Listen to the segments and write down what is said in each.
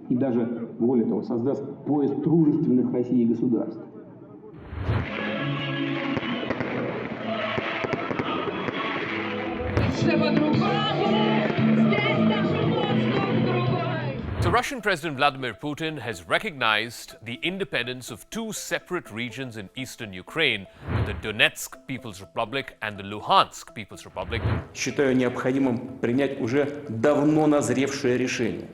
и даже, более того, создаст пояс дружественных России государств. So Russian President Vladimir Putin has recognized the independence of two separate regions in eastern Ukraine, the Donetsk People's Republic and the Luhansk People's Republic. Считаю необходимым принять уже давно назревшее решение.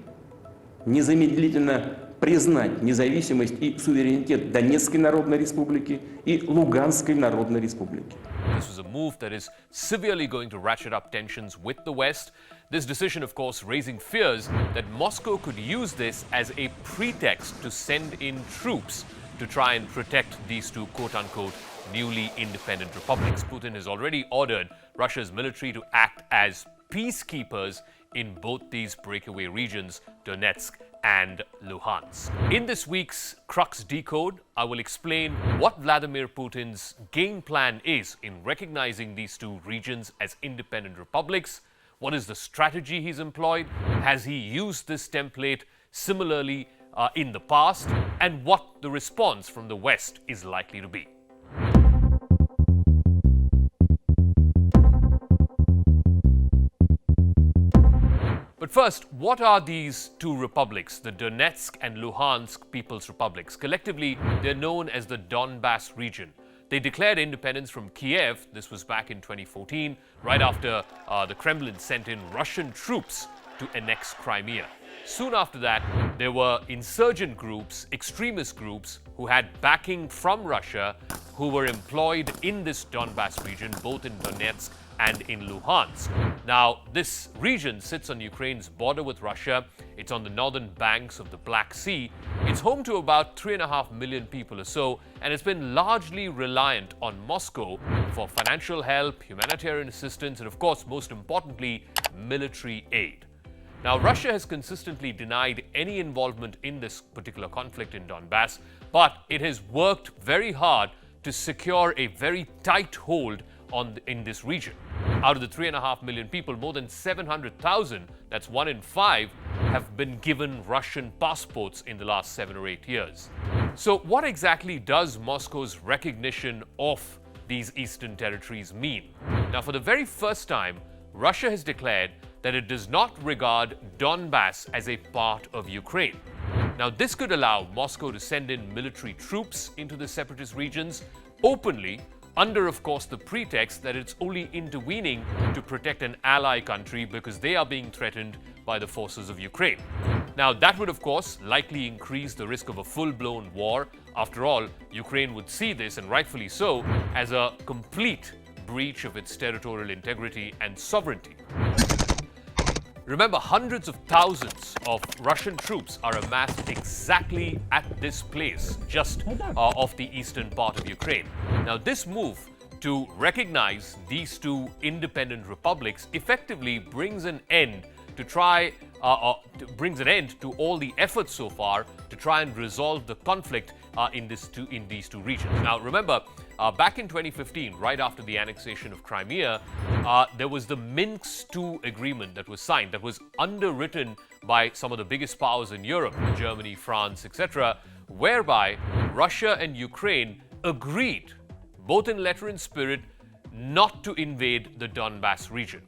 Незамедлительно признать независимость и суверенитет Донецкой Народной Республики и Луганской Народной Республики. This was a move that is severely going to ratchet up tensions with the West. This decision, of course, raising fears that Moscow could use this as a pretext to send in troops to try and protect these two quote-unquote newly independent republics. Putin has already ordered Russia's military to act as peacekeepers in both these breakaway regions, Donetsk and Luhansk. In this week's Crux Decode, I will explain what Vladimir Putin's game plan is in recognizing these two regions as independent republics. What is the strategy he's employed? Has he used this template similarly in the past? And what the response from the West is likely to be. But first, what are these two republics, the Donetsk and Luhansk People's Republics? Collectively, they're known as the Donbass region. They declared independence from Kiev, this was back in 2014, right after the Kremlin sent in Russian troops to annex Crimea. Soon after that, there were insurgent groups, extremist groups, who had backing from Russia, who were employed in this Donbass region, both in Donetsk and in Luhansk. Now, this region sits on Ukraine's border with Russia. It's on the northern banks of the Black Sea. It's home to about 3.5 million people or so, and it's been largely reliant on Moscow for financial help, humanitarian assistance, and of course, most importantly, military aid. Now, Russia has consistently denied any involvement in this particular conflict in Donbass, but it has worked very hard to secure a very tight hold in this region. Out of the 3.5 million people, more than 700,000, that's 1 in 5, have been given Russian passports in the last 7 or 8 years. So what exactly does Moscow's recognition of these eastern territories mean? Now, for the very first time, Russia has declared that it does not regard Donbass as a part of Ukraine. Now, this could allow Moscow to send in military troops into the separatist regions openly, under, of course, the pretext that it's only intervening to protect an ally country because they are being threatened by the forces of Ukraine. Now, that would, of course, likely increase the risk of a full-blown war. After all, Ukraine would see this, and rightfully so, as a complete breach of its territorial integrity and sovereignty. Remember, hundreds of thousands of Russian troops are amassed exactly at this place, just off the eastern part of Ukraine. Now, this move to recognize these two independent republics effectively brings an end to all the efforts so far to try and resolve the conflict in these two regions. Now, remember, back in 2015, right after the annexation of Crimea, there was the Minsk II agreement that was signed, that was underwritten by some of the biggest powers in Europe, Germany, France, etc., whereby Russia and Ukraine agreed, both in letter and spirit, not to invade the Donbass region.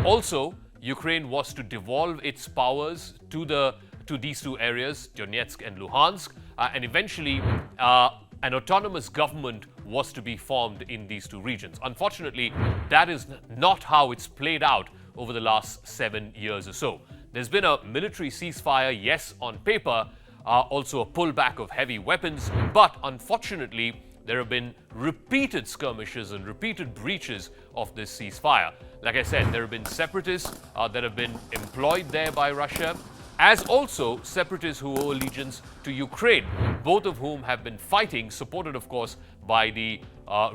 Also, Ukraine was to devolve its powers to these two areas, Donetsk and Luhansk, and eventually an autonomous government was to be formed in these two regions. Unfortunately, that is not how it's played out over the last 7 years or so. There's been a military ceasefire, yes, on paper, also a pullback of heavy weapons, but unfortunately, there have been repeated skirmishes and repeated breaches of this ceasefire. Like I said, there have been separatists that have been employed there by Russia, as also separatists who owe allegiance to Ukraine, both of whom have been fighting, supported, of course, by the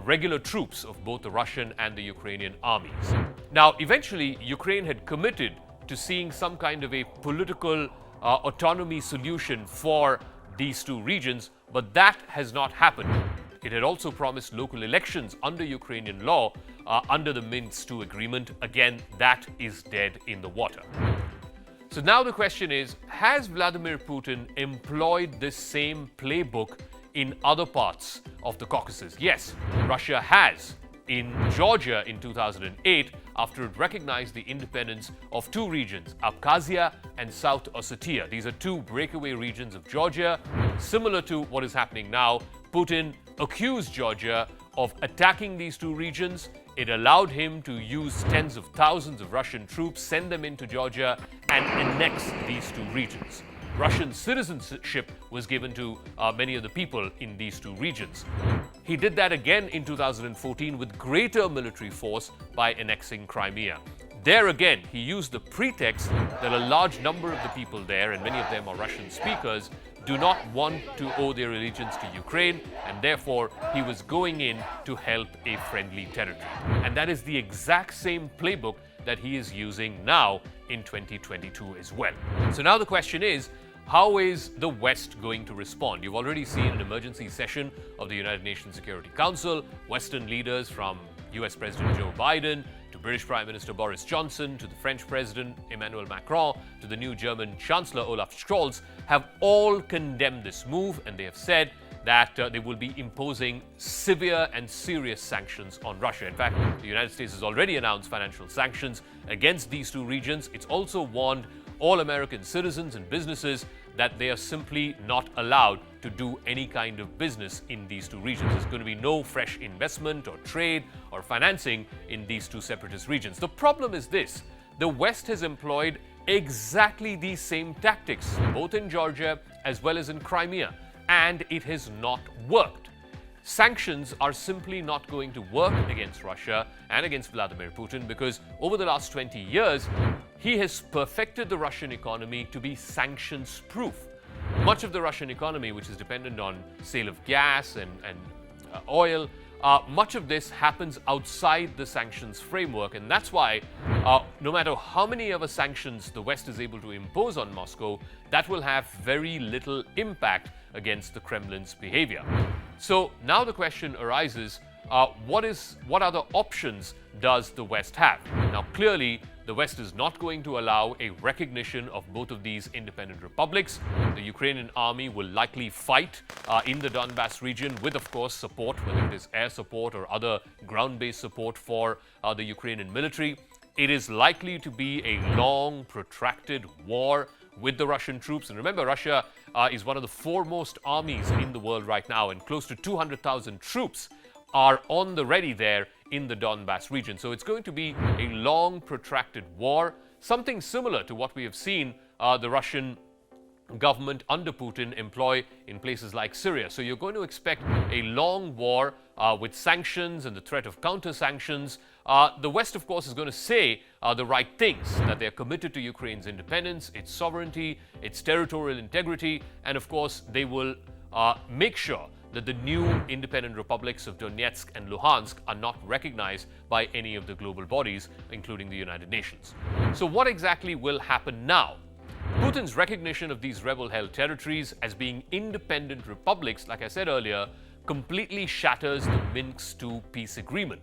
regular troops of both the Russian and the Ukrainian armies. Now, eventually, Ukraine had committed to seeing some kind of a political autonomy solution for these two regions, but that has not happened. It had also promised local elections under Ukrainian law under the Minsk II agreement. Again, that is dead in the water. So now the question is, has Vladimir Putin employed this same playbook in other parts of the Caucasus? Yes, Russia has. In Georgia in 2008, after it recognized the independence of two regions, Abkhazia and South Ossetia. These are two breakaway regions of Georgia. Similar to what is happening now, Putin accused Georgia of attacking these two regions. It allowed him to use tens of thousands of Russian troops, send them into Georgia, and annex these two regions. Russian citizenship was given to many of the people in these two regions. He did that again in 2014 with greater military force by annexing Crimea. There again, he used the pretext that a large number of the people there, and many of them are Russian speakers, do not want to owe their allegiance to Ukraine, and therefore he was going in to help a friendly territory. And that is the exact same playbook that he is using now in 2022 as well. So now the question is, how is the West going to respond? You've already seen an emergency session of the United Nations Security Council. Western leaders, from US President Joe Biden to British Prime Minister Boris Johnson to the French President Emmanuel Macron to the new German Chancellor Olaf Scholz, have all condemned this move, and they have said that they will be imposing severe and serious sanctions on Russia. In fact, the United States has already announced financial sanctions against these two regions. It's also warned all American citizens and businesses that they are simply not allowed to do any kind of business in these two regions. There's going to be no fresh investment or trade or financing in these two separatist regions. The problem is this: the West has employed exactly these same tactics, both in Georgia as well as in Crimea, and it has not worked. Sanctions are simply not going to work against Russia and against Vladimir Putin because over the last 20 years, he has perfected the Russian economy to be sanctions-proof. Much of the Russian economy, which is dependent on sale of gas and oil, much of this happens outside the sanctions framework, and that's why no matter how many other sanctions the West is able to impose on Moscow, that will have very little impact against the Kremlin's behavior. So now the question arises, what other options does the West have? Now clearly, the West is not going to allow a recognition of both of these independent republics. The Ukrainian army will likely fight in the Donbass region with, of course, support, whether it is air support or other ground-based support for the Ukrainian military. It is likely to be a long, protracted war with the Russian troops. And remember, Russia is one of the foremost armies in the world right now, and close to 200,000 troops are on the ready there in the Donbass region. So it's going to be a long, protracted war, something similar to what we have seen the Russian government under Putin employ in places like Syria. So you're going to expect a long war with sanctions and the threat of counter-sanctions. The West, of course, is going to say the right things, that they're committed to Ukraine's independence, its sovereignty, its territorial integrity, and of course, they will make sure that the new independent republics of Donetsk and Luhansk are not recognized by any of the global bodies, including the United Nations. So what exactly will happen now? Putin's recognition of these rebel-held territories as being independent republics, like I said earlier, completely shatters the Minsk II peace agreement.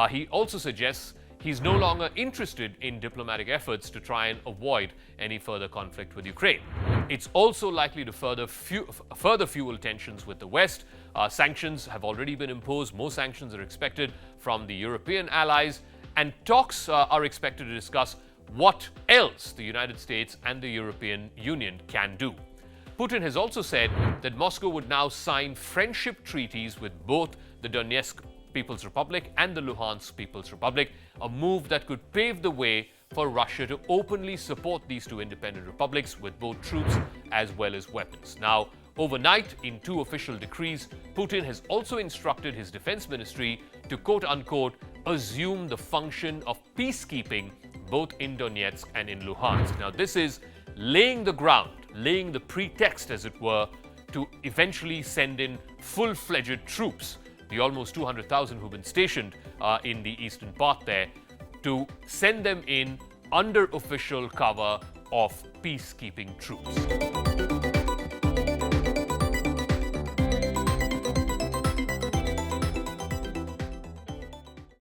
He also suggests he's no longer interested in diplomatic efforts to try and avoid any further conflict with Ukraine. It's also likely to further fuel tensions with the West. Sanctions have already been imposed. More sanctions are expected from the European allies, and talks are expected to discuss what else the United States and the European Union can do. Putin has also said that Moscow would now sign friendship treaties with both the Donetsk People's Republic and the Luhansk People's Republic, a move that could pave the way for Russia to openly support these two independent republics with both troops as well as weapons. Now, overnight, in two official decrees, Putin has also instructed his defense ministry to quote-unquote assume the function of peacekeeping both in Donetsk and in Luhansk. Now, this is laying the ground, laying the pretext, as it were, to eventually send in full-fledged troops, the almost 200,000 who've been stationed in the eastern part there, to send them in under official cover of peacekeeping troops.